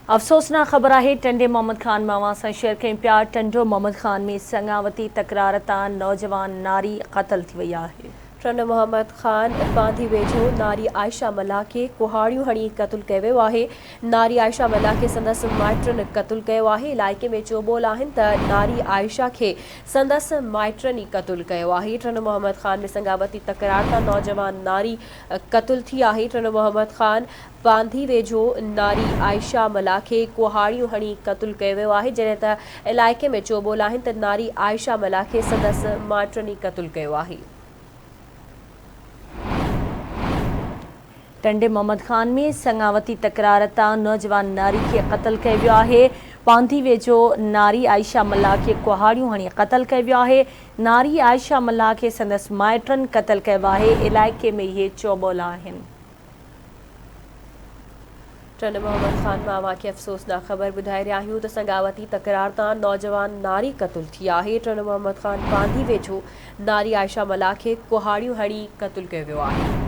अफ़सोसनाक ख़बर है टंडे मोहम्मद खान मावा से शेयर कई पिया। टंडो मोहम्मद खान में संगावती तकरार तां नौजवान नारी क़त्ल थी वई है। टंडो मोहम्मद खान बांधी वेझो नारी आयशा मल्ला के कुहाड़ियूं हणी क़त्ल कयो वियो आहे। नारी आयशा मल्ला के संदसि माइटनि क़त्ल कयो आहे। इलाइक़े में चोबोल आहिनि त नारी आयशा के संदसि माइटनि ई क़त्ल कयो आहे। टंडो मोहम्मद खान में संगावती तकरार तां नौजवान नारी क़त्ल थी आहे। टंडो मोहम्मद खान बांधी वेझो नारी आयशा मल्ला के कुहाड़ियूं हणी क़त्ल कयो वियो आहे। जॾहिं त इलाइक़े में चोबोल आहिनि त नारी आयशा मल्ला के संदसि माइटनि ई क़त्ल कयो आहे। टंडे मोहम्मद खान में संगावती तकरार तां नौजवान नारी के क़त्ल कयो वियो आहे। बांधी वेझो नारी आयशा मल्ला के कुहाड़ियूं हणी क़त्ल कयो वियो आहे। नारी आयशा मल्ला के संदसि माइटनि क़त्ल कयो आहे। इलाइक़े में इहे चोबोल आहिनि। टंडो मोहम्मद खान मावा के अफ़सोसनाक ख़बर ॿुधाए रहिया आहियूं त संगावती तकरार तां नौजवान नारी क़त्ल थी आहे। टंडो मोहम्मद खान बांधी वेझो नारी आयशा मल्ला के कुहाड़ियूं हणी क़त्ल कयो वियो आहे।